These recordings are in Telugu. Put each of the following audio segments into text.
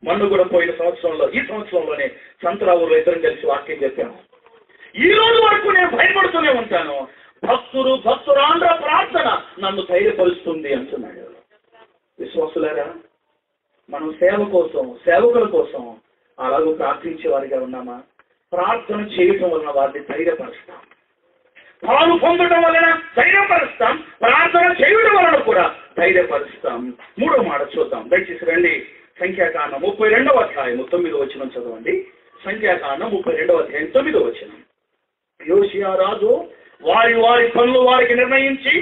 మొన్న కూడా పోయిన సంవత్సరంలో ఈ సంవత్సరంలోనే సంతరావులో ఇద్దరం కలిసి వాక్యం చెప్పాను. ఈ రోజు వరకు నేను భయపడుతూనే ఉంటాను. భక్తురాంధ్ర ప్రార్థన నన్ను ధైర్యపరుస్తుంది అంటున్నాడు. విశ్వాసులారా, మనం సేవ కోసం, సేవకుల కోసం అలాగూ ప్రార్థించే వారిగా ఉన్నామా? ప్రార్థన చేయటం వలన వారిని ధైర్యపరుస్తాం, పాలు పొందడం వలన ధైర్యపరుస్తాం, ప్రార్థన చేయడం వలన కూడా ధైర్యపరుస్తాం. మూడో మాట చూద్దాం, దయచేసి రండి. సంఖ్యాకాండం 32వ అధ్యాయం 9వ వచనం చదవండి. సంఖ్యాకాండం 32వ అధ్యాయం 9వ వచనం. యోషియా రాజు వారి వారి పనులు వారికి నిర్ణయించి,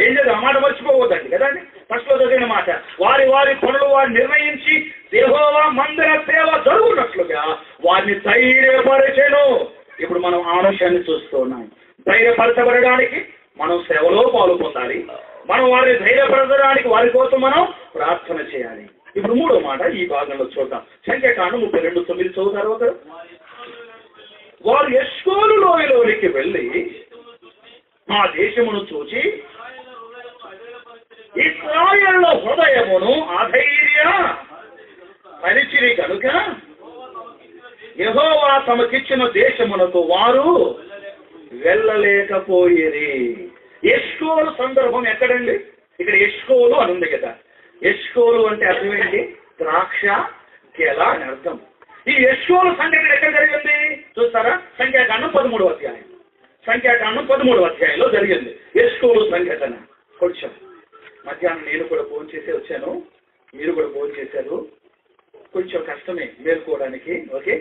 ఏం లేదు, ఆ మాట మర్చిపోవద్దండి కదండి, ఫస్ట్ లో చదివిన మాట. వారి వారి పనులు వారు నిర్ణయించి యెహోవా మందిర సేవ జరుగునట్లుగా వారిని ధైర్యపరిచెను. ఇప్పుడు మనం ఆ అంశాన్ని చూస్తున్నాం. ధైర్యపరచబడడానికి మనం సేవలో పాలు పొందాలి. మనం వారిని ధైర్యపరచడానికి వారి కోసం మనం ప్రార్థన చేయాలి. ఇప్పుడు మూడో మాట ఈ భాగంలో చూద్దాం. సంఖ్యాకాండం 32:9 చదువుతారు ఒకరు. వారు ఎష్కోలు లోయలోనికి వెళ్ళి ఆ దేశమును చూచి ఇశ్రాయేలు హృదయమును అధైర్య పరిచిరి కనుక యెహోవా తమకిచ్చిన దేశమునకు వారు వెళ్ళలేకపోయేది. ఎష్కోలు సందర్భం ఎక్కడండి? ఇక్కడ ఎష్కోలు అని ఉంది కదా. ఎష్కోలు అంటే అర్థం ఏంటి? ద్రాక్ష గెల అని అర్థం. ఈ ఎష్కోలు సంఘటన ఎక్కడ జరిగింది చూస్తారా? సంఖ్యాకాండం 13వ అధ్యాయం. సంఖ్యాకాండం 13వ అధ్యాయంలో జరిగింది ఎష్కోలు సంఘటన. కొంచెం మధ్యాహ్నం నేను కూడా ఫోన్ చేసి వచ్చాను, మీరు కూడా ఫోన్ చేశారు. కొంచెం కష్టమే మేల్కోవడానికి, ఓకే.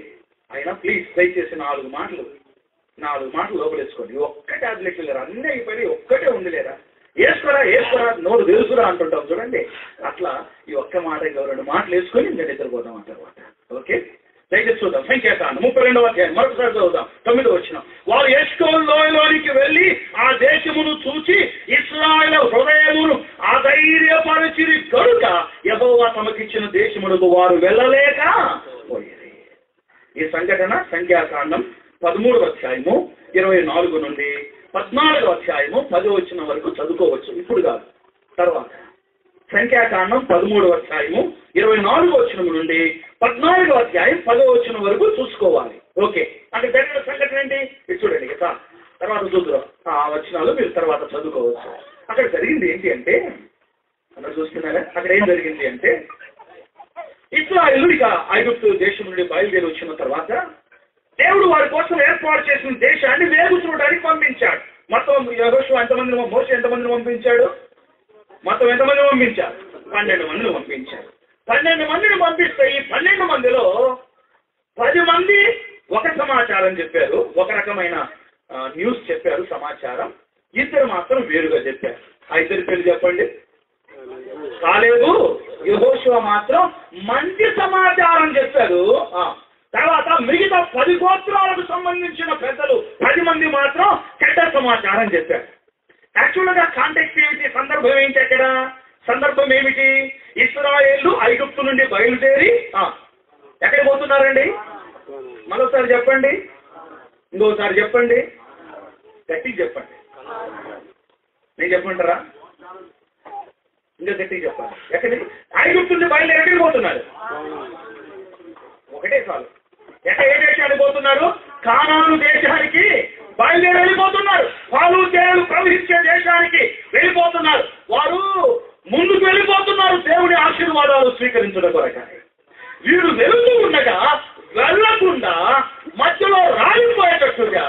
అయినా ప్లీజ్ దయచేసి 4 మాటలు లోపలేసుకోండి. ఒక్క టాబ్లెట్ లేరా, అన్నీ అయిపోయి ఒక్కటే ఉంది లేరా, వేసుకోరా నోరు తెలుసురా అంటుంటాం చూడండి. అట్లా ఈ ఒక్క మాట 2 మాటలు వేసుకొని నేను నిద్రపోదాం ఆ తర్వాత, ఓకే. దయచేసి చూద్దాం. సంఖ్యాకాండం 32వ అధ్యాయం మరొకసారి చదువుదాం. 9వ వచనం. వారు ఎష్కోలు లోయలోనికి వెళ్ళి ఆ దేశమును చూచి ఇశ్రాయేలు హృదయమును అధైర్యపరిచిరి కనుక యెహోవా తమకిచ్చిన దేశమునకు వారు వెళ్ళలేకపోయేది. ఈ సంఘటన సంఖ్యాకాండం 13వ అధ్యాయము 24 నుండి 14వ అధ్యాయము 10వ వచనం వరకు చదువుకోవచ్చు. ఇప్పుడు కాదు, తర్వాత. సంఖ్యాకాండం 13వ అధ్యాయము 24వ వచనం నుండి 14వ అధ్యాయం 10వ వచనం వరకు చూసుకోవాలి, ఓకే. అంటే జరిగిన సంఘటన ఏంటి ఇది చూడండి కదా, తర్వాత చూద్దాం. ఆ వచనాలు మీరు తర్వాత చదువుకోవచ్చు. అక్కడ జరిగింది ఏంటి అంటే, అక్కడ చూస్తున్నారా, అక్కడ ఏం జరిగింది అంటే, ఇశ్రాయేలు ఇక ఐగుప్తు దేశం నుండి బయలుదేరి వచ్చిన తర్వాత దేవుడు వారి కోసం ఏర్పాటు చేసిన దేశాన్ని వేగు చూడడానికి పంపించాడు. మొత్తం యెహోషువ ఎంతమందిని, మోషే ఎంతమందిని పంపించాడు? మొత్తం ఎంతమందిని పంపించారు? 12 మందిని పంపించారు. 12 మందిని పంపిస్తే ఈ 12 మందిలో 10 మంది ఒక సమాచారం చెప్పారు, ఒక రకమైన న్యూస్ చెప్పారు, సమాచారం. 2 మాత్రం వేరుగా చెప్పారు. ఆ 2 పేరు చెప్పండి. కాలేబు, యెహోషువ మాత్రం మంచి సమాచారం చెప్పారు. తర్వాత మిగతా 10 గోత్రాలకు సంబంధించిన పెద్దలు 10 మంది మాత్రం చెడ్డ సమాచారం చెప్పారు. యాక్చువల్గా కాంటెక్స్ట్ ఏమిటి, సందర్భం ఏంటి? అక్కడ సందర్భం ఏమిటి? ఇశ్రాయేలు ఐగుప్తు నుండి బయలుదేరి ఎక్కడికి పోతున్నారండి? మరోసారి చెప్పండి, ఇంకోసారి చెప్పండి, గట్టిగా చెప్పండి. నేను చెప్పమంటారా? ఇంకా గట్టిగా చెప్పండి. ఎక్కడికి? ఐగుప్తు నుండి బయలుదేరి ఎక్కడికి పోతున్నారు? ఒకటే చాలు. ఏ దేశానికి పోతున్నారు? కానాను దేశానికి బయలుదేరి వెళ్ళిపోతున్నారు. పాలు తేనెలు ప్రవహించే దేశానికి వెళ్ళిపోతున్నారు. వారు ముందుకు వెళ్ళిపోతున్నారు దేవుడి ఆశీర్వాదాలు స్వీకరించడం కొరకని. వీరు వెళుతూ ఉండగా వెళ్ళకుండా మధ్యలో రాలిపోయేటట్టుగా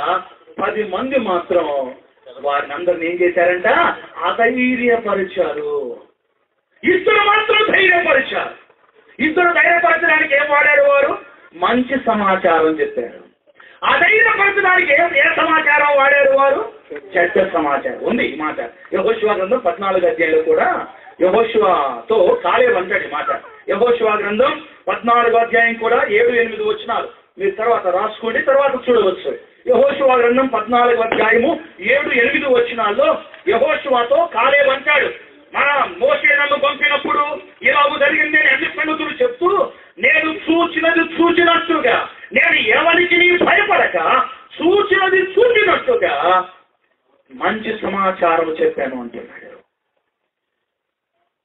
10 మంది మాత్రం వారిని అందరిని ఏం చేశారంట? అధైర్యపరిచారు. 2 మాత్రం ధైర్యపరిచారు. 2 ధైర్యపరచడానికి ఏం వాడారు? వారు మంచి సమాచారం చెప్పారు. అధైర్యపరచడానికి ఏ సమాచారం వాడారు? వారు చెడ్డ సమాచారం. ఉంది ఈ మాట యెహోషువ గ్రంథం 14వ అధ్యాయంలో కూడా యెహోషువతో కాలేబు అంటాడు ఈ మాట. యెహోషువ గ్రంథం 14వ అధ్యాయం కూడా 7-8 వచనాలు మీరు తర్వాత రాసుకోండి, తర్వాత చూడవచ్చు. యెహోషువ గ్రంథం 14వ అధ్యాయము 7-8 వచనాల్లో యెహోషువతో కాలేబు అంటాడు, మన మోషే నన్ను పంపినప్పుడు ఇలాగ జరిగింది అన్ని సంగతులు చెప్తూ నేను చూచినట్టుగా నేను ఎవరికి భయపడక చూచినట్టుగా మంచి సమాచారం చెప్పాను అంటున్నాడు.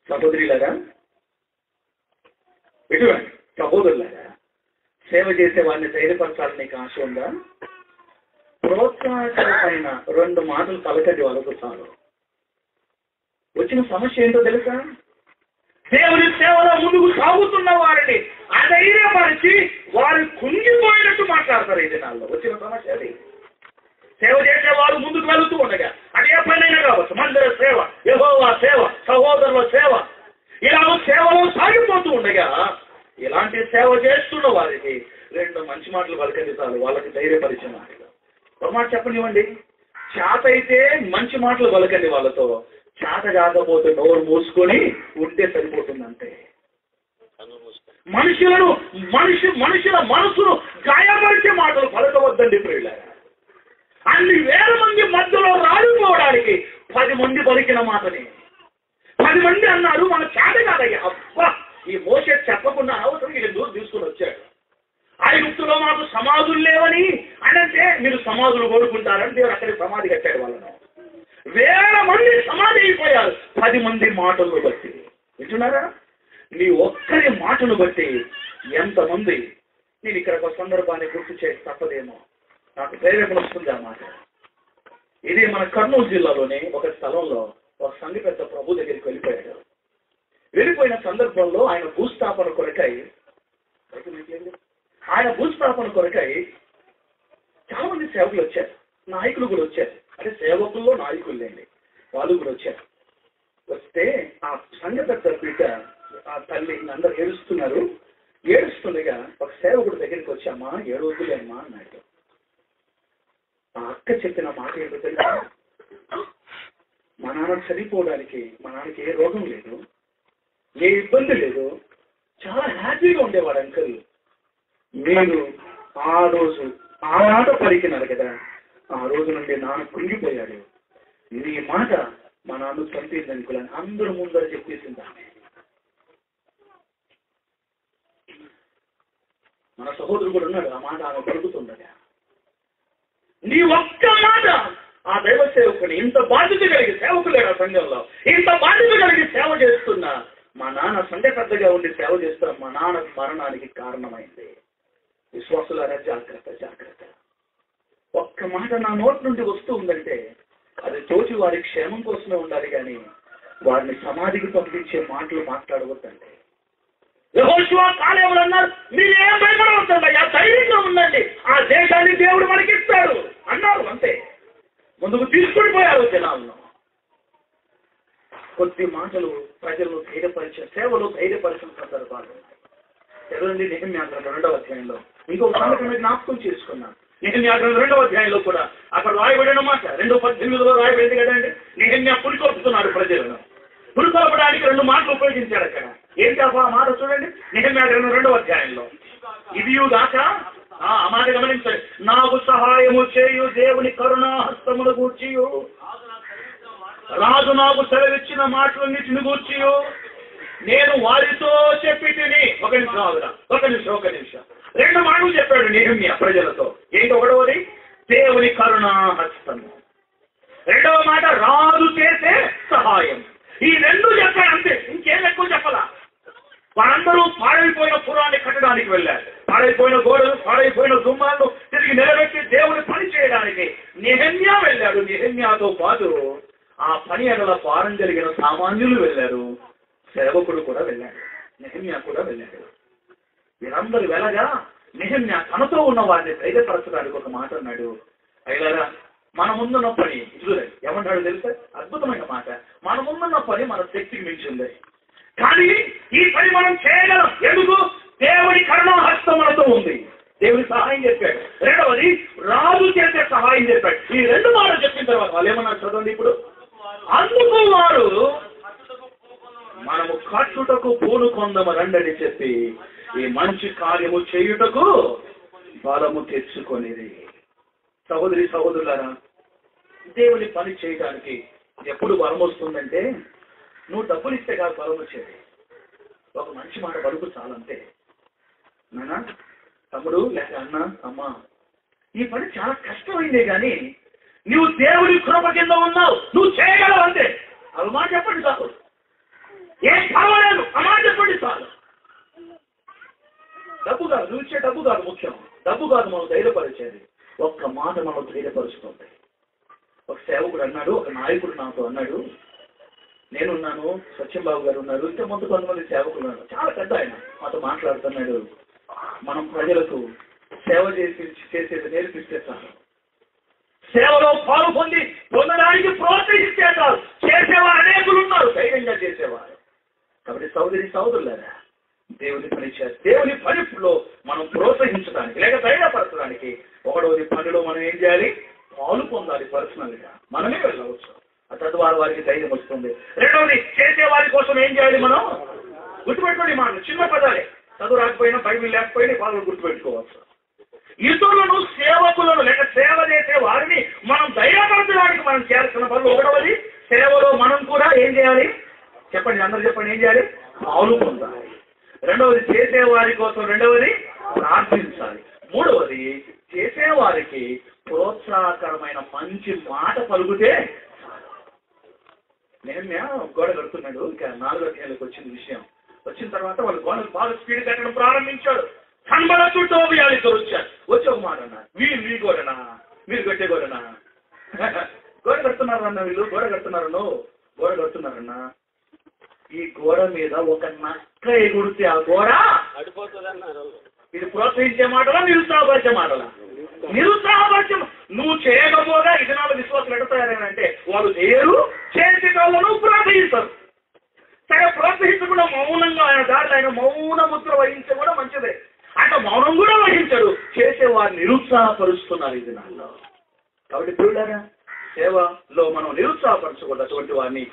సహోదరులారా, ఇటువంటి సహోదరులారా, సేవ చేసే వారిని ధైర్యపరచాలని నీకు ఆశ ఉందా? ప్రోత్సాహకరమైన 2 మాటలు పలకండి వాళ్ళకు చాలు. వచ్చిన సమస్య ఏంటో తెలుసా? దేవుని సేవలో ముందుకు సాగుతున్న వారిని అధైర్యపరిచి వారు కుంగిపోయినట్టు మాట్లాడతారు ఈ దినాల్లో. వచ్చిన సమస్య అది. సేవ చేసే వారు ముందుకు వెళుతూ ఉండగా, అదే పనైనా కావచ్చు, మందిర సేవ, యెహోవా సేవ, సహోదరుల సేవ, ఇలా సేవలో సాగిపోతూ ఉండగా ఇలాంటి సేవ చేస్తున్న వారికి 2 మంచి మాటలు పలకండి చాలు, వాళ్ళకి ధైర్యపరిచే మాటలు. ఒక మాట చెప్పనివ్వండి, చేత అయితే మంచి మాటలు పలకండి వాళ్ళతో, చేత కాకపోతే నోరు మూసుకొని ఉంటే సరిపోతుంది అంతే. మనుషుల మనసును గాయపరిచే మాటలు పలకవద్దండి ప్రియులారా. అన్ని వేల మంది మధ్యలో రాలిపోవడానికి 10 మంది పలికిన మాటని 10 మంది అన్నారు మన చేత కాదయ్యా, అబ్బా ఈ మోసే చెప్పకుండా అవసరం ఇక దూరం తీసుకుని వచ్చాడు. ఐగుప్తులో మాకు సమాధులు లేవని అంటే మీరు సమాధులు కోరుకుంటారని దేవుడు అక్కడికి సమాధి కట్టాడు వాళ్ళను. వేల మంది సమాధి అయిపోయారు 10 మంది మాటలను బట్టి. వింటున్నారా? నీ ఒక్కరి మాటను బట్టి ఎంతమంది. నేను ఇక్కడ ఒక సందర్భాన్ని గుర్తు చేసి తప్పదేమో, నాకు ప్రేరేపణ వస్తుంది ఆ మాట. ఇది మన కర్నూలు జిల్లాలోని ఒక స్థలంలో ఒక సంఘ పెద్ద ప్రభు దగ్గరికి వెళ్ళిపోయాడు. వెళ్ళిపోయిన సందర్భంలో ఆయన భూస్థాపన కొరకై చాలా మంది సేవకులు వచ్చారు, నాయకులు కూడా వచ్చారు. అంటే సేవకుల్లో నాయకులు లేండి, వాళ్ళు కూడా వచ్చారు. వస్తే ఆ సంఘ పెద్ద బిడ్డ, ఆ తల్లి అందరూ ఏడుస్తున్నారు. ఏడుస్తుండగా ఒక సేవకుడు దగ్గరికి వచ్చామా, ఏడవద్దులే అమ్మా అన్నాడు. ఆ అక్క చెప్పిన మాట ఏంటో తెలుసా? మా నాన్న చనిపోవడానికి, మా నాన్నకి ఏ రోగం లేదు, ఏ ఇబ్బంది లేదు, చాలా హ్యాపీగా ఉండేవాడు అంకుల్. మీరు ఆ రోజు ఆ మాట పలికినారు కదా, ఆ రోజు నుండి నాన్న కుంగిపోయాడు. నీ మాట మా నాన్న చంపింది అంకుల్ అని అందరూ ముందర చెప్పేసింది ఆమె. మన సహోదరుడు కూడా ఉన్నాడు, ఆ మాట ఆమె పలుకుతుండగా. నీ ఒక్క మాట ఆ దైవ సేవకుని ఇంత బాధ్యత కలిగి సేవకులు ఆ సంఘంలో ఇంత బాధ్యత కలిగి సేవ చేస్తున్నా, మా నాన్న సంఘ పెద్దగా ఉండి సేవ చేస్తున్నా, మా నాన్న మరణానికి కారణమైంది. విశ్వాసులారా జాగ్రత్త జాగ్రత్త. ఒక్క మాట నా నోటి నుండి వస్తూ ఉందంటే అది తోచి వారి క్షేమం కోసమే ఉండాలి, కానీ వారిని సమాధికి పంపించే మాటలు మాట్లాడవద్దండి. యెహోషువ కాలేబులు అన్నారు, మీరేం భయపడవద్దయ్యా, ధైర్యంగా ఉండండి, ఆ దేశాన్ని దేవుడు మనకిస్తాడు అన్నారు. అంతే, ముందుకు తీసుకుని పోయారు జనాలను. కొద్ది మాటలు ప్రజలను ధైర్యపరిచే, సేవలో ధైర్యపరిచిన సందర్భాలు. చదవండి నెహెమ్యా గ్రంథం 2వ అధ్యాయంలో. ఇంకొక సందర్భం జ్ఞాపకం చేసుకున్నాను. నెహెమ్యా గ్రంథం 2వ అధ్యాయంలో కూడా అక్కడ రాయబడిన మాట 2:18 రాయబడింది కదండి. నెహెమ్యా పురికొల్పుతున్నాడు ప్రజలను. పురికొల్పడానికి 2 మాటలు ఉపయోగించాడు అక్కడ. ఏంటి ఆ మాట చూడండి, నెహెమ్యా గ్రంథం 2వ అధ్యాయంలో. ఇదియు గాక, ఆ మాట గమనించండి, నాకు సహాయము చేయు దేవుని కరుణా హస్తమును గూర్చియు, రాజు నాకు సెలవిచ్చిన మాటలన్నిటిని గూర్చియు నేను వారితో చెప్పి తిని. ఒక నిమిషం 2 మాటలు చెప్పాడు నెహెమ్యా ప్రజలతో. ఏంటి? ఒకటవది దేవుని కరుణా హస్తము, 2వ మాట రాజు చేసే సహాయం. ఈ 2 చెప్పాడు అంతే, ఇంకేం ఎక్కువ చెప్పాలా. వారందరూ పాడైపోయిన పురాన్ని కట్టడానికి వెళ్ళారు. పాడైపోయిన గోడలు, పాడైపోయిన గుమ్మాలను తిరిగి నిలబెట్టి దేవుని పని చేయడానికి నెహెమ్యా వెళ్ళాడు. నెహెమ్యాతో పాటు ఆ పని ఎడల భారం కలిగిన సామాన్యులు వెళ్ళారు, సేవకుడు కూడా వెళ్ళాడు, నెహెమ్యా కూడా వెళ్ళాడు. వీరందరూ వెళ్ళగా నెహెమ్యా తనతో ఉన్న వారిని ధైర్యపరచడానికి ఒక మాట అన్నాడు. అయ్యారా, మన ముందున్న పని చూడండి, ఏమన్నాడు తెలుసా? అద్భుతమైన మాట. మన ముందున్న పని మన శక్తికి మించింది, కానీ ఈ పని మనం చేయగలం. ఎందుకు? దేవుని కరుణా హస్తం మనతో ఉంది. దేవుని సహాయం చెప్పాడు. 2వది రాజు చేసే సహాయం చెప్పాడు. ఈ 2 మాటలు చెప్పిన తర్వాత వాళ్ళు ఏమన్నారు చదవండి ఇప్పుడు. అందుకు వారు మనము కట్టుటకు పూనుకొందము రండని చెప్పి ఈ మంచి కార్యము చేయుటకు బలము తెచ్చుకొనిది. సహోదరి సహోదరులారా, దేవుని పని చేయడానికి ఎప్పుడు బలం వస్తుందంటే, నువ్వు డబ్బులు ఇస్తే కాదు బలం వచ్చేది, ఒక మంచి మాట పలుకు చాలంతే. నాన్న, తమ్ముడు, లేక అన్న, అమ్మ, ఈ పని చాలా కష్టమైందే కానీ నువ్వు దేవుని కృప కింద ఉన్నావు, నువ్వు చేయగలవు అంతే. అవి మాట చెప్పండి చాలు, ఏం పర్వాలేదు, ఆ మాట చెప్పండి చాలు. డబ్బు కాదు, నువ్వు ఇచ్చే డబ్బు కాదు ముఖ్యం. డబ్బు కాదు మనం ధైర్యపరిచేది, ఒక్క మాట మనం ధైర్యపరుస్తుంది. ఒక సేవకుడు అన్నాడు, ఒక నాయకుడు నాతో అన్నాడు, నేనున్నాను, సత్యంబాబు గారు ఉన్నారు, ఇంకా మొత్తం కొంతమంది సేవకులు ఉన్నారు. చాలా పెద్ద ఆయన మాతో మాట్లాడుతున్నాడు. మనం ప్రజలకు సేవ చేసేది నేర్పిస్తే చాలు, సేవలో పాలు పొందడానికి ప్రోత్సహిస్తే చాలు. చేసేవారు అనేకులు ఉన్నారు, ధైర్యంగా చేసేవారు. కాబట్టి సోదరులారా, దేవుని పనిలో మనం ప్రోత్సహించడానికి లేక ధైర్యపరచడానికి, ఒకటోది పనిలో మనం ఏం చేయాలి? పాలు పొందాలి. పర్సనల్ గా మనమే వెళ్ళవచ్చు, తద్వారా వారికి ధైర్యం వస్తుంది. రెండవది, చేసే వారి కోసం ఏం చేయాలి? మనం గుర్తుపెట్టుకోండి, మాట చిన్న పదాలే, చదువు రాకపోయినా బైబిల్ లేకపోయినా వాళ్ళు గుర్తుపెట్టుకోవచ్చు. ఇతరులను, సేవకులను లేక సేవ చేసే వారిని మనం ధైర్యపరచడానికి మనం చేయాల్సిన పనులు. ఒకటవది, సేవలో మనం కూడా ఏం చేయాలి? చెప్పండి, అందరూ చెప్పండి, ఏం చేయాలి? పాలు పొందాలి. రెండవది, చేసేవారి కోసం రెండవది ప్రార్థించాలి. మూడవది, చేసేవారికి ప్రోత్సాహకరమైన మంచి మాట పలుకుతే. నేను గోడ కడుతున్నాడు, ఇంకా 4వ అధ్యాయంలోకి వచ్చిన విషయం. వచ్చిన తర్వాత వాళ్ళు గోడలు బాగా స్పీడ్ కట్టడం ప్రారంభించాడు. కనబడ చుట్టూ ఇద్దరు వచ్చారు. వచ్చి ఒక మాట అన్నారు, మీ గోడనా, మీరు కట్టే గోడనా? గోడ కడుతున్నారన్న వీళ్ళు, గోడ కడుతున్నారన్నా. ఈ గోడ మీద ఒక నక్క ఎగుడితే ఆ గోడ అడిపోతుందన్నారు. ఇది ప్రోత్సహించే మాటలా, నిరుత్సాహపరిచే మాటలా? నిరుత్సాహపరిచే. నువ్వు చేయకపోగా ఇది నాలుగు విశ్వాసాలు ఎడతాయనంటే వాళ్ళు చేయరు, చేసే వాళ్ళను ప్రోత్సహిస్తారు. సరే, ప్రోత్సహించకుండా మౌనంగా ఆయన దారిలో ఆయన మౌన ముద్ర వహించే కూడా మంచిదే. అంటే మౌనం కూడా వహించడు, చేసేవారిని నిరుత్సాహపరుస్తున్నారు ఇది నాలో. కాబట్టి పిల్లలారా, సేవలో మనం నిరుత్సాహపరచకూడదు, అటువంటి వారిని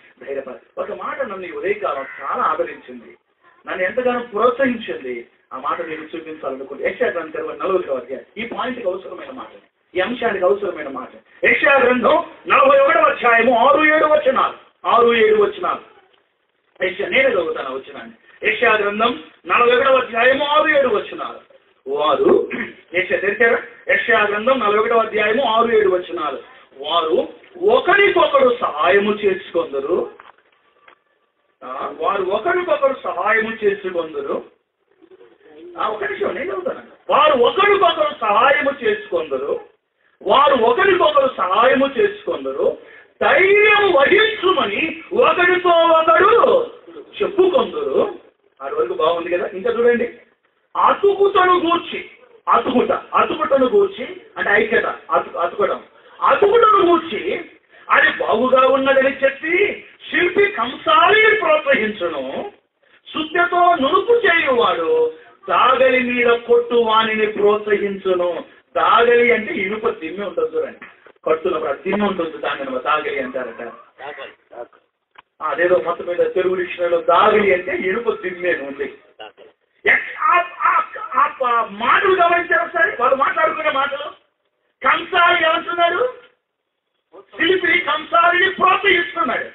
ఒక మాట నన్ను ఈ ఉదయకాలం చాలా ఆదరించింది, నన్ను ఎంతగానో ప్రోత్సహించింది. ఆ మాట నేను చూపించాలనుకుంటే యెషయా గ్రంథం 41వ అధ్యాయం. ఈ పాయింట్కి అవసరమైన మాట, ఈ అంశానికి అవసరమైన మాట. యెషయా గ్రంథం 41వ అధ్యాయము 6-7 వచనాలు. 6-7 వచనాలు నేనే చదువుతాను వచనాన్ని. యెషయా గ్రంథం 41వ అధ్యాయము 6-7 వచనాలు. వారు తెరిచారా? యెషయా గ్రంథం 41వ అధ్యాయము 6-7 వచనాలు. వారు ఒకరికొకరు సహాయము చేసుకొందరు. ఒక నిమిషం, నేను చదువుతాను. వారు ఒకరికొకరు సహాయము చేసుకొందరు, ధైర్యం వహించుమని ఒకరితో ఒకడు చెప్పుకొందరు. ఆడి వరకు బాగుంది కదా. ఇంకా చూడండి, అతుకుటను గూర్చి అంటే ఐక్యత, అతుకుటను గూర్చి అది బాగుగా ఉన్నదని చెప్పి శిల్పి కంసాలిని ప్రోత్సహించును. శుద్ధతో నునుపు చేయువాడు దాగలి మీద కొట్టు వాణిని ప్రోత్సహించును. దాగలి అంటే ఇనుప దిమ్మె ఉంటుంది చూడండి, కట్టున్నప్పుడు దిమ్మె ఉంటుంది, దాని దాగలి అంటారట. అదేదో మొత్తం మీద తెలుగు డిక్షనరీలో దాగలి అంటే ఇనుప దిమ్మె ఉంది. మాటలు గమనించారు ఒకసారి, వాళ్ళు మాట్లాడుకునే మాటలు. కంసాలి ఏమంటున్నాడు? శిల్పి కంసాలిని ప్రోత్సహిస్తున్నాడు.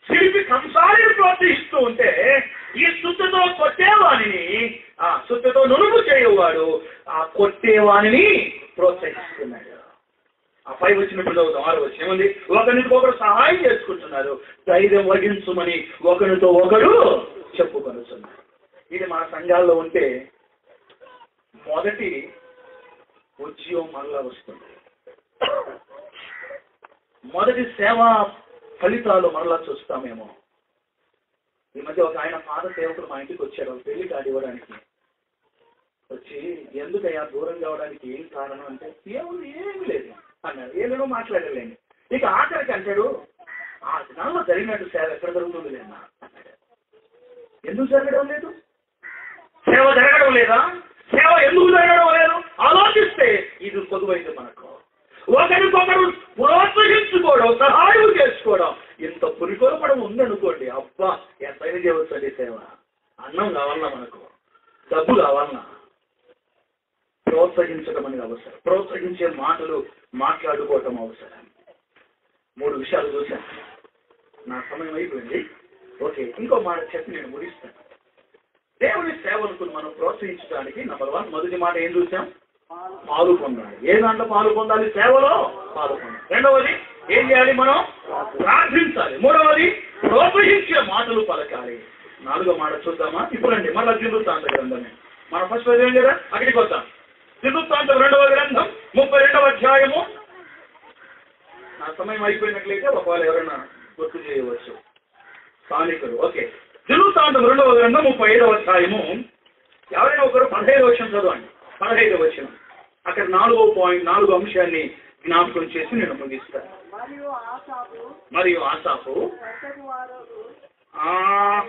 శిల్పి కంసాలిని ప్రోత్సహిస్తూ ఉంటే ఈ శుద్ధతో కొట్టేవాణిని, శుద్ధతో నునుపు చేయవాడు ఆ కొట్టేవాణిని ప్రోత్సహిస్తున్నాడు. ఆ 5 వచ్చినప్పుడు చదువుతాం. 6 వచ్చిన ఏముంది? ఒకరికొకరు సహాయం చేసుకుంటున్నారు, ధైర్యం వహించుమని ఒకరితో ఒకరు చెప్పుకొనుతున్నారు. ఇది మన సంఘాల్లో ఉంటే మొదటి ఉద్యోగం మరలా వస్తుంది, మొదటి సేవా ఫలితాలు మరలా చూస్తామేమో. ఈ మధ్య ఒక ఆయన పాత సేవకుడు మా ఇంటికి వచ్చాడు, పెళ్లి కార్డు ఇవ్వడానికి. వచ్చి, ఎందుకయ్యా దూరం కావడానికి ఏం కారణం అంటే, ఏమి లేదు అన్నాడు. ఏమేమో మాట్లాడలేండి. ఇక ఆఖరికి అంటాడు, ఆ దినాల్లో జరిగినట్టు సేవ ఎక్కడ జరుగుతుంది లేనా అన్నాడు. ఎందుకు జరగడం లేదు? సేవ జరగడం లేదా? సేవ ఎందుకు జరగడం లేదు ఆలోచిస్తే ఇది పొదువైంది మనకు. ఒకరికొకరు ప్రోత్సహించుకోవడం, సహాయం చేసుకోవడం, ఇంత పురికొరపడం ఉందనుకోండి, అబ్బా ఎంతైనా చేయవచ్చండి సేవ. అన్నం కావాలన్నా, మనకు డబ్బు కావాలన్నా, ప్రోత్సహించడం అనేది అవసరం. ప్రోత్సహించే మాటలు మాట్లాడుకోవటం అవసరం. 3 విషయాలు చూశాను, నా సమయం అయిపోయింది. ఓకే, ఇంకో మాట చెప్పి నేను ముగిస్తాను. దేవుని సేవలకు మనం ప్రోత్సహించడానికి నంబర్ 1 మొదటి మాట ఏం చూసాం? పాలు పొందాలి. ఏ దాంట్లో పాలు పొందాలి? సేవలో పాలు పొందాలి. రెండవది ఏం చేయాలి? మనం ప్రార్థించాలి. మూడవది ప్రోత్సహించే మాటలు పలకాలి. 4వ మాట చూద్దామా? ఇప్పుడండి మళ్ళా దిందుతాంత గ్రంథమే మనం ఫస్ట్ చదివాం కదా, అక్కడికి వద్దాం. దినవృత్తాంతం 2వ గ్రంథం 32వ అధ్యాయము. నా సమయం అయిపోయినట్లయితే ఒకవేళ ఎవరైనా గుర్తు చేయవచ్చు స్థానికులు. ఓకే, దినవృత్తాంతం 2వ గ్రంథం 35వ అధ్యాయము. ఎవరైనా ఒకరు 15వ వచనం చదవండి. 15వ వచనం. అక్కడ 4 అంశాన్ని జ్ఞాపకం చేసి నేను ముగిస్తాను. మరియు ఆసాపు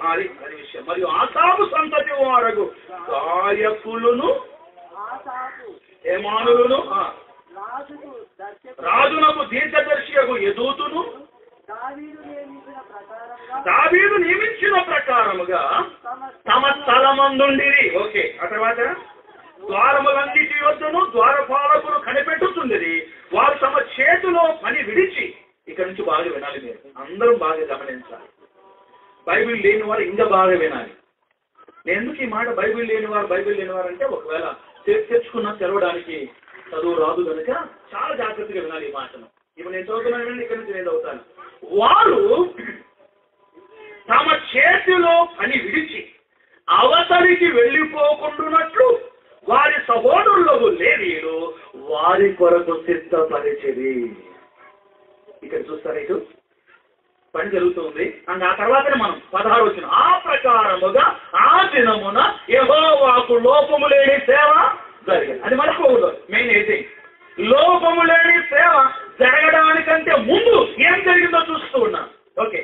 అది విషయం. మరియు ఆసాపు సంతతి వారగు గాయకులను హేమానులను రాజునకు దీర్ఘదర్శియకు ఎదూతును దావీదు నియమించిన ప్రకారముగా తమ స్థలమందుండిరి. ఓకే, ఆ తర్వాత ద్వారములన్నిటి యొద్దను ద్వారపాలకులు కనిపెట్టుతుండిరి. వారు తమ చేతిలో పని విడిచి. ఇక్కడ నుంచి బాగా వినాలి, మీరు అందరూ బాగా గమనించాలి. బైబిల్ లేని వారు ఇంకా బాగా వినాలి. నేను ఎందుకు ఈ మాట బైబిల్ లేనివారు అంటే, ఒకవేళ తెచ్చుకున్నా తెరవడానికి చదువు రాదు కనుక చాలా జాగ్రత్తగా వినాలి ఈ మాటను. ఇప్పుడు నేను చదువుతున్నాను, ఇక్కడ నుంచి నేను చదువుతాను. వారు తమ చేతిలో పని విడిచి అవతలికి వెళ్ళిపోకుండానట్లు వారి సహోదరులకు లేవీయులు వారి కొరకు సిద్ధపరిచిరి. ఇక్కడ చూస్తారా, ఇటు పని జరుగుతుంది. అండ్ ఆ తర్వాతనే మనం 16 వచ్చిన ఆ ప్రకారముగా ఆ దినమున యెహోవాకు లోపము లేని సేవ జరిగింది. అది మర్చిపోకూడదు. మెయిన్ అయితే లోపము లేని సేవ జరగడానికంటే ముందు ఏం జరిగిందో చూస్తూ ఉన్నాం. ఓకే,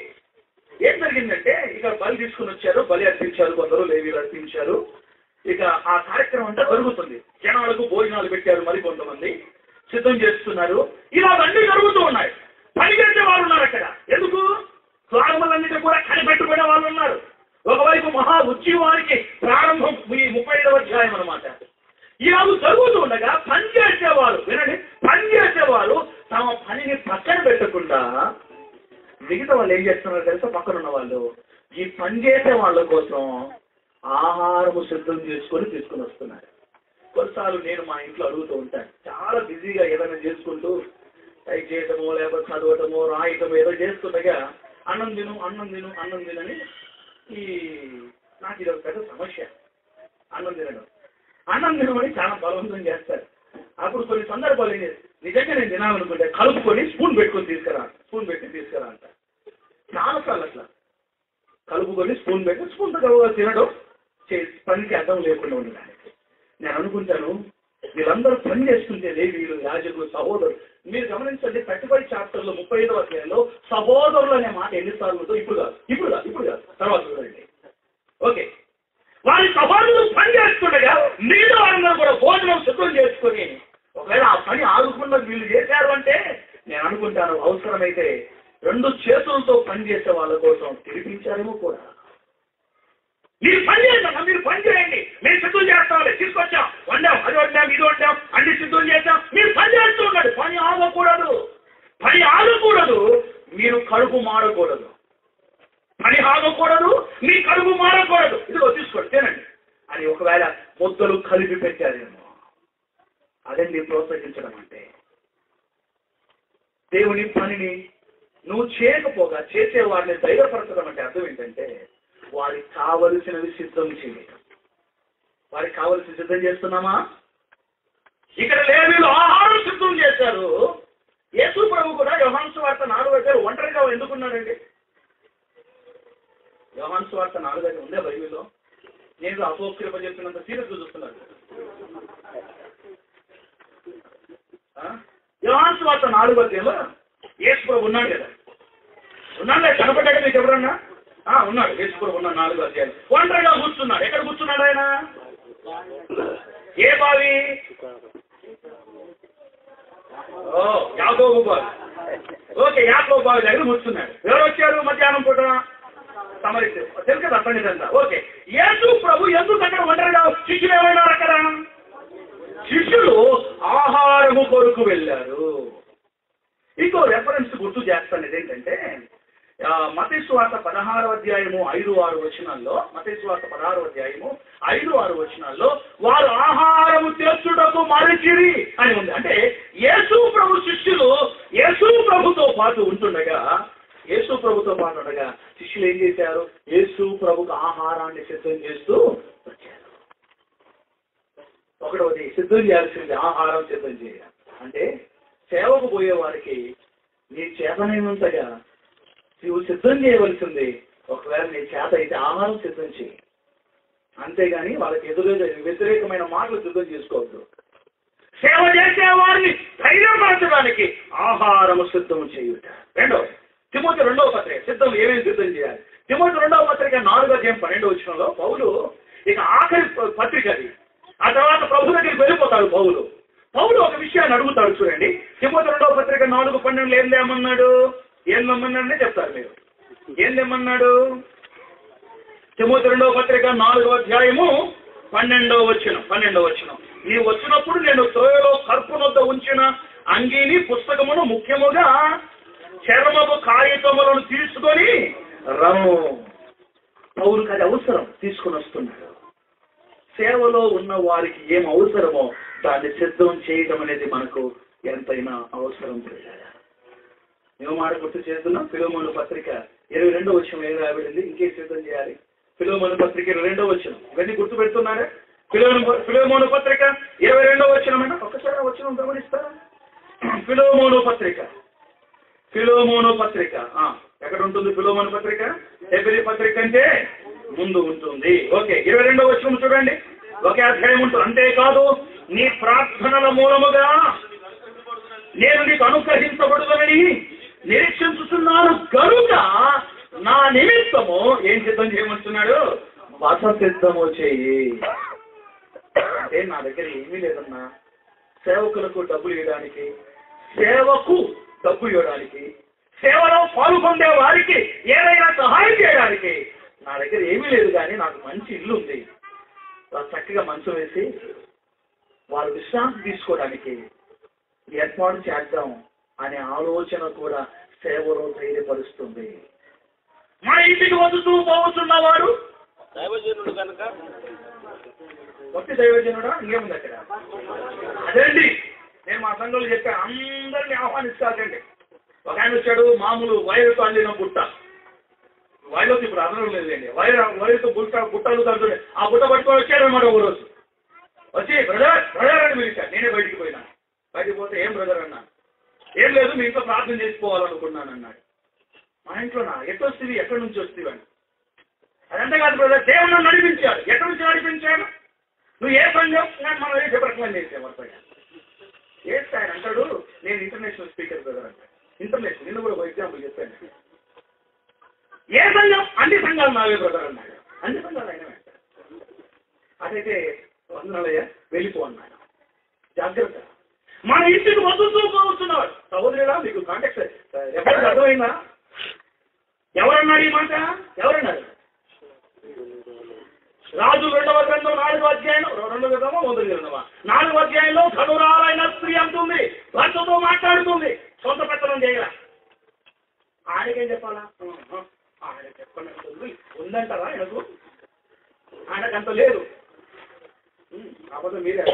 ఏం జరిగిందంటే ఇక బలి తీసుకుని వచ్చారు, బలి అర్పించారు, కొందరు లేవీలు అర్పించారు. ఇక ఆ కార్యక్రమం అంతా జరుగుతుంది. జనాలకు భోజనాలు పెట్టారు, మరి కొంతమంది సిద్ధం చేస్తున్నారు. ఇలాగన్నీ జరుగుతూ ఉన్నాయి. పని చేసే వాళ్ళు ఉన్నారు అక్కడ. ఎందుకు? ద్వారములన్నిటి కూడా కనిపెట్టుకునే వాళ్ళు ఉన్నారు. ఒకవైపు మహా ఉద్యమానికి ప్రారంభం ఈ 35వ అధ్యాయం అన్నమాట. ఇలా జరుగుతూ ఉండగా పనిచేసేవారు, వినండి, పనిచేసేవారు తమ పనిని పక్కన పెట్టకుండా మిగతా వాళ్ళు ఏం చేస్తున్నారో తెలుసా? పక్కన ఉన్న వాళ్ళు ఈ పనిచేసే వాళ్ళ కోసం ఆహారము సిద్ధం చేసుకొని తీసుకుని వస్తున్నారు. కొన్నిసార్లు నేను మా ఇంట్లో అడుగుతూ ఉంటాను, చాలా బిజీగా ఏదైనా చేసుకుంటూ టైప్ చేయటమో లేకపోతే చదవటమో రాయటమో ఏదో చేస్తుండగా అన్నం తినని ఈ నాకు ఇది ఒక పెద్ద సమస్య. అన్నం తినమని చాలా బలవంతం చేస్తారు. అప్పుడు కొన్ని సందర్భాలు నిజంగా నేను తినాలనుకుంటే కలుపుకొని స్పూన్ పెట్టి తీసుకురా అంట. చాలాసార్లు అట్లా కలుపుకొని స్పూన్ స్పూన్తో తినడం పనికి అర్థం లేకుండా ఉండడానికి. నేను అనుకుంటాను, వీళ్ళందరూ పని చేస్తుంటే లేవీయులు, యాజకులు, సహోదరులు. మీరు గమనించండి, 35 చాప్టర్లో 35వ అధ్యాయంలో సహోదరులు అనే మాట ఎన్నిసార్లు ఉందో ఇప్పుడు కాదు తర్వాత చూడండి. ఓకే, వారి సహోదరులు పని చేస్తుండగా మిగతా వారందరూ కూడా భోజనం సిద్ధం చేసుకొని, ఒకవేళ ఆ పని ఆదుకున్న వీళ్ళు చేశారు అంటే నేను అనుకుంటాను అవసరమైతే 2 చేతులతో పనిచేసే వాళ్ళ కోసం తిరిపించారేమో కూడా. మీరు పని చేయండి, మేము సిద్ధం చేస్తాం, తీసుకొచ్చాం, వండాం, అది వండాం, ఇది వండాం, అన్ని సిద్ధం చేస్తాం. మీరు పని చేస్తూ ఉన్నాడు. పని ఆగకూడదు. మీరు కడుపు మారకూడదు. పని ఆగకూడదు, మీ కడుపు మారకూడదు. ఇదిగో తీసుకోండి, తినండి అని ఒకవేళ ముద్దలు కలిపి పెట్టారేమో. అదండి ప్రోత్సహించడం అంటే. దేవుని పనిని నువ్వు చేయకపోగా చేసేవాడిని ధైర్యపరచడం అంటే అర్థం ఏంటంటే వారికి కావలసినవి సిద్ధం చేయటం. వారికి కావలసిన సిద్ధం చేస్తున్నామా? ఇక్కడ లేవీయులు ఆహారం సిద్ధం చేశారు. యేసు ప్రభు కూడా యోహాను సువార్త 4వ ఒంటరిగా ఎందుకున్నాడండి? యోహాను సువార్త 4 ఉందే బైబిల్లో. నేను అపోక్రిప చెప్పినంత సీరియస్ చూస్తున్నాను. యోహాను సువార్త 4వ యేసు ప్రభు ఉన్నాడు కదా, కనపడ్డాడు మీకు ఎవరన్నా? ఉన్నాడు. యేసు ప్రభు ఉన్నాడు. 4వ అధ్యాయం ఒంటరిగా కూర్చున్నాడు. ఎక్కడ కూర్చున్నాడు ఆయన? ఏ బావి? యాకోబు బావి. ఓకే, యాకోబు బావి దగ్గర కూర్చున్నాడు. ఎవరు వచ్చారు మధ్యాహ్నం పూట? సమరిస్తూ తెలుసు కదా అతనిదంతా. ఓకే, యేసు ప్రభు ఎందుకు అక్కడ ఒంటరిగా? శిష్యులు ఏమైనారు అక్కడ? శిష్యులు ఆహారము కొరకు వెళ్ళారు. ఇంకో రెఫరెన్స్ గుర్తు చేస్తాను. ఇదేంటంటే మత్తయి సువార్త 16వ అధ్యాయము 5-6 వచనాల్లో, మత్తయి సువార్త 16వ అధ్యాయము 5-6 వచనాల్లో వారు ఆహారము తెచ్చుటకు మరచిరి అని ఉంది. అంటే యేసు ప్రభు శిష్యులు యేసు ప్రభుతో పాటు ఉండగా శిష్యులు ఏం చేశారు? యేసు ప్రభుకు ఆహారాన్ని సిద్ధం చేస్తూ వచ్చారు. ఒకటవది సిద్ధం చేయాల్సింది, ఆహారం సిద్ధం చేయాలి. అంటే సేవకు పోయే వారికి నీ చేతనైనంతగా నువ్వు సిద్ధం చేయవలసింది. ఒకవేళ నీ చేత అయితే ఆహారం సిద్ధం చేయి, అంతేగాని వాళ్ళకి వ్యతిరేకమైన మాటలు సిద్ధం చేసుకోవద్దు. సేవ చేసే వారిని ధైర్యపరచడానికి ఆహారము సిద్ధం చేయుట. రెండవది తిమోతి 2వ పత్రిక సిద్ధం ఏమేమి సిద్ధం చేయాలి. తిమోతి 2వ పత్రిక 4:12 పౌలు ఇక ఆఖరి పత్రిక అది. ఆ తర్వాత ప్రభు దగ్గరికి వెళ్ళిపోతాడు పౌలు ఒక విషయాన్ని అడుగుతాడు. చూడండి, తిమోతి 2వ పత్రిక 4:12 ఏం లేమన్నాడు, ఏం నమ్మన్నాడనే చెప్తారు మీరు. ఏం తెమ్మన్నాడు? తిమోతి 2వ పత్రిక 4:12 నీవు వచ్చినప్పుడు నేను త్రోయలో కర్పునొద్ద ఉంచిన అంగీని పుస్తకమును ముఖ్యముగా చర్మపు కాగితములను తీసుకొని రమ్ము. పౌరుకి అది అవసరం, తీసుకుని వస్తున్నాడు. సేవలో ఉన్న వారికి ఏం అవసరమో దాన్ని సిద్ధం చేయడం అనేది మనకు ఎంతైనా అవసరం. మేము మాట గుర్తు చేస్తున్నాం. ఫిలోమోను పత్రిక 22వ ఏం రాబడింది, ఇంకేం సిద్ధం చేయాలి? ఫిలోమోను పత్రిక 22వ ఇవన్నీ గుర్తు పెడుతున్నారా? ఫిలోమోను పత్రిక 22వ అన్న ఒక్కసారి వచనం గమనిస్తారా? ఫిలోమోను పత్రిక ఎక్కడ ఉంటుంది? ఫిలోమోను పత్రిక హెబ్రీ పత్రిక అంటే ముందు ఉంటుంది. ఓకే, 22వ చూడండి. ఒకే అధ్యాయం ఉంటుంది. అంతేకాదు నీ ప్రార్థనల మూలముగా నేను నీకు అనుగ్రహించబడుదని నిరీక్షించుతున్నాను కనుక నా నిమిత్తము ఏం సిద్ధం చేయమంటున్నాడు? బస సిద్ధము చేయి. అంటే నా దగ్గర ఏమీ లేదన్నా, సేవకులకు డబ్బులు ఇవ్వడానికి, సేవకు డబ్బు ఇవ్వడానికి, సేవలో పాల్గొందే వారికి ఏదైనా సహాయం చేయడానికి నా దగ్గర ఏమీ లేదు. కానీ నాకు మంచి ఇల్లు ఉంది, చక్కగా మంచం వేసి వాళ్ళు విశ్రాంతి తీసుకోవడానికి ఏర్పాటు చేద్దాం అనే ఆలోచన కూడా సేవలో ధైర్యపరుస్తుంది. మా ఇంటికి వదుతూ పోతున్నవాడు దైవజనుడు కనుక భక్తి దైవజనుడా ఇంకేముంది అక్కడ? అదేండి నేను మా సంఘంలో చెప్పాను, అందరినీ ఆహ్వానిస్తాకండి. ఒక ఆయన వచ్చాడు, మామూలు వైరుతో అందిన బుట్ట, వైరుతో ఇప్పుడు అర్థం లేదండి, వైరుతో బుట్టలు తంటుండే, ఆ బుట్ట పట్టుకొని వచ్చాడు అనమాట. ఒక రోజు వచ్చి బ్రదర్ అని పిలిచాడు. నేనే బయటికి పోయినా. బయటికి పోతే ఏం బ్రదర్ అన్నా? ఏం లేదు, మీ ఇంట్లో ప్రార్థన చేసుకోవాలనుకున్నాను అన్నాడు. మా ఇంట్లోనా? ఎట్టొస్తుంది, ఎక్కడి నుంచి వస్తుంది అని. అదంతా కాదు బ్రదర్, దేవుడు నన్ను నడిపించాడు. ఎక్కడి నుంచి నడిపించాడు? నువ్వు ఏ సంఘం? మనం ఏ రికమెండ్ చేసేవారు ఏ స్థాయి అంటాడు, నేను ఇంటర్నేషనల్ స్పీకర్ బ్రదర్ అంటాడు. ఇంటర్నేషనల్, నిన్ను కూడా ఒక ఎగ్జాంపుల్ చెప్పాను. ఏ సంఘం? అన్ని సంఘాలు నావే బ్రదర్ అన్నాడు. అన్ని సంఘాలు అయినా అదైతే వందనాలయ్య వెళ్ళిపో అన్నాడు. జాగ్రత్త, మన ఇంటికి వదులుతూ పోతున్నాడు. సహోదరుడా మీకు కాంటాక్ట్ ఎప్పుడు అర్థమైందా? ఎవరన్నాడు ఈ మాట? ఎవరన్నారు? రాజు 2వ గ్రంథం 4వ అధ్యాయం 2వ గ్రంథమా 1వ గ్రంథమా 4వ అధ్యాయంలో ధనురాలైన స్త్రీ అంటుంది, భర్తతో మాట్లాడుతుంది, సొంత పెత్తనం చేయగల. ఆయనకేం చెప్పాలా? ఆయన చెప్పండి ఉందంటారా? ఆయనకు ఆయనకంత లేదు. కాకపోతే మీరే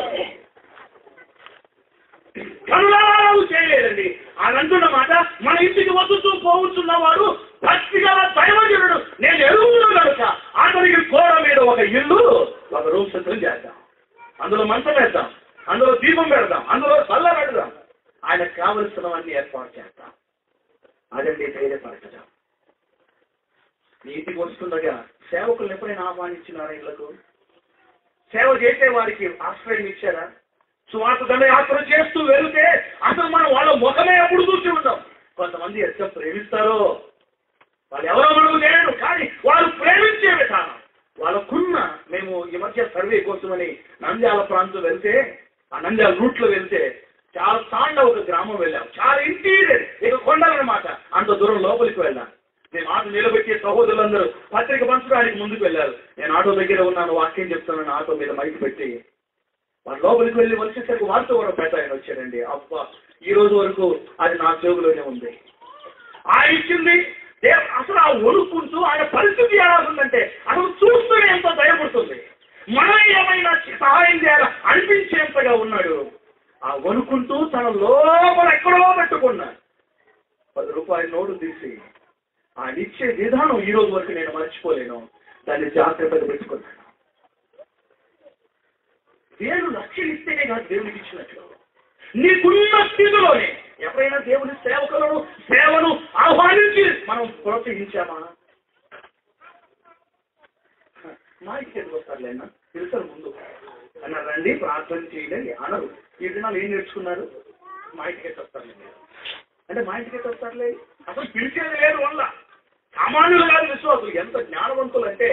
కనులారాలు చేయలేదండి. ఆయన అంటున్న మాట, మన ఇంటికి వదులుతూ పోతున్నవాడు భక్తి గల దైవజనుడు నేను ఎరుగును కనుక అతనికి గోడ మీద ఒక ఇల్లు, ఒక రూమ్ సిద్ధం చేద్దాం, అందులో మంచం వేద్దాం, అందులో దీపం పెడదాం, అందులో చల్ల పెడదాం, ఆయనకు కావలసినవన్నీ ఏర్పాటు చేద్దాం. అదండి ధైర్యపరచడం. ఇంటికి వస్తుండగా సేవకులను ఎప్పుడైనా ఆహ్వానించినారా? ఇళ్లకు సేవ చేసే వారికి ఆశ్రయం ఇచ్చారా? సువార్త దండయాత్ర చేస్తూ వెళితే అసలు మనం వాళ్ళ ముఖమే ఎప్పుడు చూసి ఉంటాం. కొంతమంది ఎంత ప్రేమిస్తారో, వాళ్ళు ఎవరో మనకు తెలియదు, కానీ వాళ్ళు ప్రేమించే విధానం వాళ్ళకున్న. మేము ఈ మధ్య సర్వే కోసమని నంద్యాల ప్రాంతం వెళ్తే, ఆ నంద్యాల రూట్ లో వెళ్తే చాలా తాండ ఒక గ్రామం వెళ్ళాం. చాలా ఇంటీరియర్, ఇక కొండలన్నమాట. అంత దూరం లోపలికి వెళ్ళాం. మేము ఆటో నిలబెట్టే సహోదరులందరూ పత్రిక పంచడానికి ముందుకు వెళ్ళారు. నేను ఆటో దగ్గర ఉన్నాను, వాక్యం చెప్తున్నాను. ఆటో మీద మైక్ పెట్టి వాళ్ళ లోపలికి వెళ్ళి వచ్చేసరికి వారితో కూడా పెద్ద ఆయన వచ్చారండి. అబ్బా, ఈ రోజు వరకు అది నా చెవులోనే ఉంది. ఆయన ఇచ్చింది అసలు ఆ వణుకుంటూ ఆయన పరిస్థితి ఎలా ఉందంటే అసలు చూస్తూనే ఎంతో భయపడుతుంది. మనం ఏమైనా సహాయం చేయాలా అనిపించేంతగా ఉన్నాడు. ఆ వణుకుంటూ తన లోపల ఎక్కడో పెట్టుకున్నాడు. 10 రూపాయల నోటు తీసి ఆయన ఇచ్చే విధానం ఈ రోజు వరకు నేను మర్చిపోలేను. దాన్ని జాగ్రత్తగా పెట్టుకున్నాను. దేవుడు లక్ష్యం ఇస్తేనే కాదు దేవునికి ఇచ్చినట్లు. నీకున్న స్థితిలోనే ఎప్పుడైనా దేవుని సేవను ఆహ్వానించి మనం ప్రోత్సహించామా? మా ఇంటికి వస్తారులేనా తెలుసారు ముందు అన్నారు, రండి ప్రార్థన చేయలేండి అనరు. ఈ దినాలు ఏం నేర్చుకున్నారు? మా ఇంటికి వస్తారులేండి అంటే మా ఇంటికి వస్తారులే, అసలు పిలిచేది లేదు. వల్ల సామాన్యులు కాదు విశ్వాసులు. ఎంత జ్ఞానవంతులు అంటే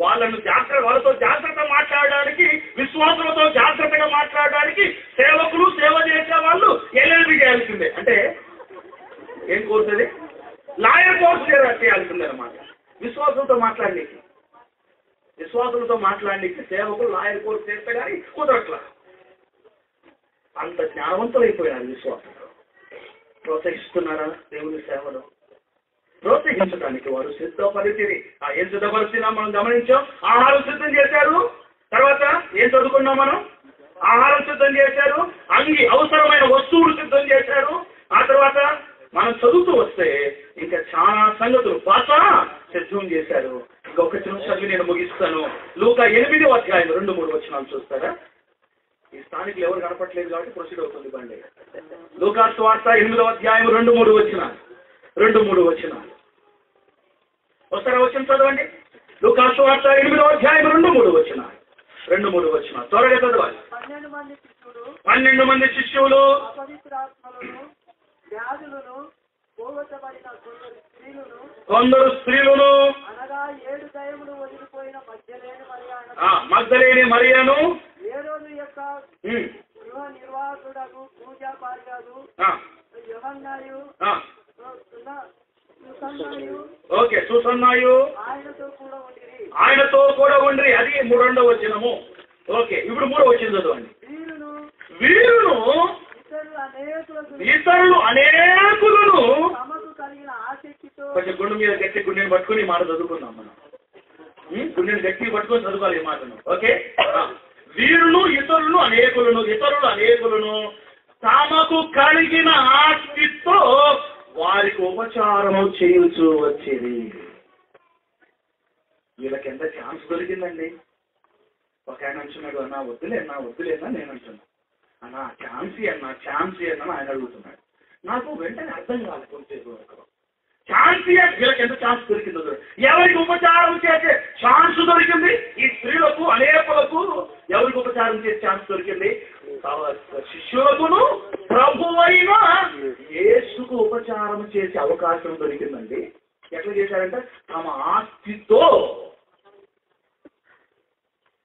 వాళ్ళతో జాగ్రత్త మాట్లాడడానికి, విశ్వాసులతో జాగ్రత్తగా మాట్లాడడానికి సేవకులు, సేవ చేసే వాళ్ళు ఎల్ఎల్బి చేయాల్సిందే. అంటే ఏం కోరుతుంది? లాయర్ కోర్సు చేయాల్సిందే అన్నమాట. విశ్వాసులతో మాట్లాడడానికి సేవకులు లాయర్ కోర్సు చేస్తే కానీ కుదరట్లా. అంత జ్ఞానవంతులైపోయినారు విశ్వాసులు. ప్రోత్సహిస్తున్నారా దేవుని సేవలో? ప్రోత్సహించడానికి వారు సిద్ధపరిచిరి. ఏం సిద్ధపరిచినా మనం గమనించాం. ఆహారం సిద్ధం చేశారు. తర్వాత ఏం చదువుకున్నాం మనం? ఆహారం సిద్ధం చేశారు. అవసరమైన వస్తువులు సిద్ధం చేశారు. ఆ తర్వాత మనం చదువుతూ వస్తే ఇంకా చాలా సంగతులు భాష సిద్ధం చేశారు. ఇంకొక చదివి నేను ముగిస్తాను. లూకా 8వ అధ్యాయం 2-3 వచనాలు చూస్తారా? ఈ స్థానికులు ఎవరు కనపట్లేదు కాబట్టి ప్రొసీడ్ అవుతుంది బండి. లూకా సువార్త 8వ అధ్యాయం 2-3 వచనాలు. 2-3 వచనాలు వస్తారా? వచ్చిన చదవండి. లూకా సువార్త 8వ అధ్యాయం 2-3 వచనాలు. 2-3 వచనాలు త్వరగా చదవాలి. 12 మంది శిష్యులు, కొందరు స్త్రీలను, మగ్దలేని మరియను, ఓకే సుసన్నాయు ఆయనతో కూడా ఉండి. అది 2వ వచనము. ఓకే, ఇప్పుడు 3వ వచనం చదవండి. వీరును ఇతరులు అనేకులను, కొంచెం గుండె మీద గట్టి గుండెని పట్టుకుని మాట చదువుకుందాం మనం. గుండెని గట్టి పట్టుకొని చదువుకోవాలి ఈ మాటను. ఓకే, వీరును ఇతరులు అనేకులను తమకు కలిగిన ఆస్తితో వారికి ఉపచారము చేయుచూ వచ్చేది. వీళ్ళకి ఎంత ఛాన్స్ దొరికిందండి. ఒక ఆయన అంటున్నాడు, అన్నా వద్దులేనా నేను అంటున్నాను. అన్నా ఛాన్సీ అన్నా ఆయన అడుగుతున్నాడు. నాకు వెంటనే అర్థం కాదు కొంచెం ఛాన్సీ. వీళ్ళకి ఎంత ఛాన్స్ దొరికిందో, ఎవరికి ఉపచారం చేసే ఛాన్స్ దొరికింది? ఈ స్త్రీలకు అనేకులకు ఎవరికి ఉపచారం చేసే ఛాన్స్ దొరికింది? శిష్యులకును ప్రభువైన యేసుకు ఉపచారం చేసే అవకాశం దొరికిందండి. ఎట్లా చేశారంటే తమ ఆస్తితో.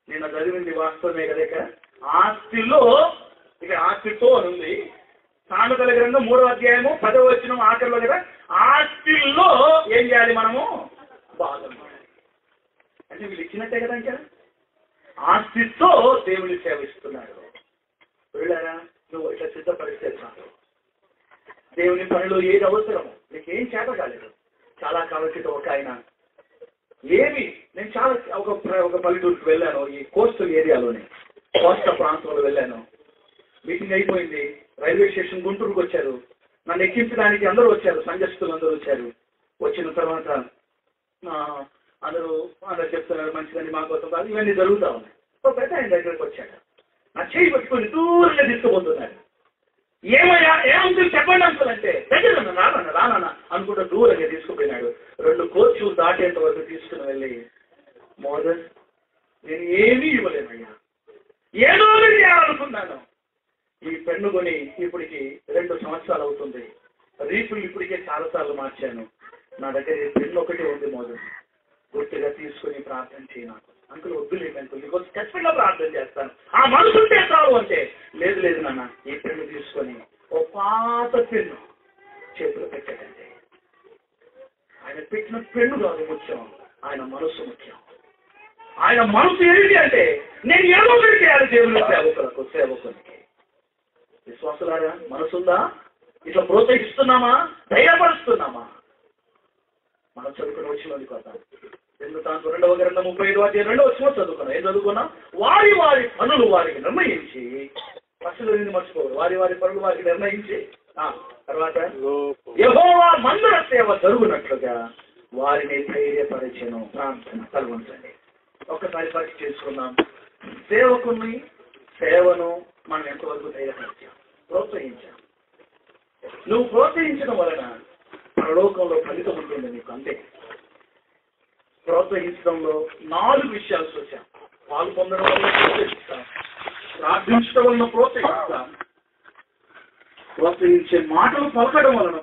నిన్న చదివింది వాస్తవమే కదా. ఇక్కడ ఆస్తిలో, ఇక్కడ ఆస్తితో అని ఉంది. సామెతల గ్రంథం 3వ అధ్యాయము 10వ వచనం ఆఖరిలో కదా. ఆస్తిలో ఏం చేయాలి మనము? భాగం. అంటే వీళ్ళు ఇచ్చినట్టే కదా. ఇంకా ఆస్తితో దేవుని సేవిస్తున్నాడు. వెళ్ళారా? నువ్వు ఇట్లా సిద్ధపరిస్తే చాలు. దేవుని పనిలో ఏది అవసరమో నీకేం చేత కాలేదు. చాలా కాలం క్రితం ఒక ఆయన నేను చాలా ఒక పల్లెటూరుకి వెళ్ళాను. ఈ కోస్టల్ ఏరియాలోనే, కోస్టల్ ప్రాంతంలో వెళ్ళాను. మీటింగ్ అయిపోయింది. రైల్వే స్టేషన్ గుంటూరుకు వచ్చారు. నన్ను ఎక్కించడానికి అందరూ వచ్చారు, సంఘస్థులు అందరూ వచ్చారు. వచ్చిన తర్వాత అందరూ చెప్తున్నారు మంచిదని, మా కోసం కాదు, ఇవన్నీ జరుగుతూ ఉన్నాయి. ఒక పెద్ద ఆయన దగ్గరికి వచ్చాడు. నా చేయి పట్టుకొని దూరంగా తీసుకుపోతున్నాడు. ఏమయ్యా ఏమంటుంది చెప్పండి అంకుల్ అంటే, దగ్గర రానా అనుకుంటా దూరంగా తీసుకుపోయినాడు. 2 కోర్చులు దాటేంత వరకు తీసుకుని వెళ్ళి, మోదన్ నేను ఏమీ ఇవ్వలేనయ్యా, ఏదో చేయాలనుకున్నాను. ఈ పెన్ను కొని ఇప్పటికి 2 సంవత్సరాలు అవుతుంది. రీపులు ఇప్పటికే చాలాసార్లు మార్చాను. నా దగ్గర ఈ పెన్ను ఒకటి ఉంది మోదన్, గుర్తుగా తీసుకుని ప్రార్థన చేయను. అంకుల్ వద్దులేదు అంకుల్, నీకోసం ఖచ్చితంగా ప్రార్థన చేస్తాను, ఆ మనసుంటే చాలు అంటే, లేదు నాన్న ఈ పెన్ను తీసుకొని ఓ పాత పెన్ను చేతిలో పెట్టాడంటే, ఆయన పెట్టిన పెన్ను కాదు ముఖ్యం, ఆయన మనసు ముఖ్యం. ఆయన మనసు ఏంటి అంటే, నేను ఏదో ఒకటి చేయాలి దేవుని సేవకునికి. విశ్వాసులారా, మనసుందా? ఇట్లా ప్రోత్సహిస్తున్నామా? ధైర్యపరుస్తున్నామా? మనం చదువుకుని వచ్చినది కదా. 2వ గ్రంథం 35వ అధ్యాయం 2వ వచనం చదువుకున్నాం. ఏం చదువుకున్నా? వారి పనులు వారికి నిర్ణయించి, ఫస్ట్లో మర్చిపోరు, వారి పనులు వారికి నిర్ణయించి, తర్వాత యెహోవా మందిర సేవ జరుగునట్లుగా వారిని ధైర్యపరిచెను. ప్రార్థన కలుగుంచండి. ఒక్కసారి పరీక్ష చేసుకున్నాం. సేవను మనం ఎంతవరకు ధైర్యపరిచాం, ప్రోత్సహించాం. నువ్వు ప్రోత్సహించడం వలన పరలోకంలో ఫలితం ఉంటుంది నీకు. అంతే. ప్రోత్సహించడంలో 4 విషయాలు చూసాం. పాలు పొందడం వల్ల ప్రోత్సహిస్తాం, ప్రార్థించడం వలన ప్రోత్సహిస్తాం, ప్రోత్సహించే మాటలు పలకడం వలన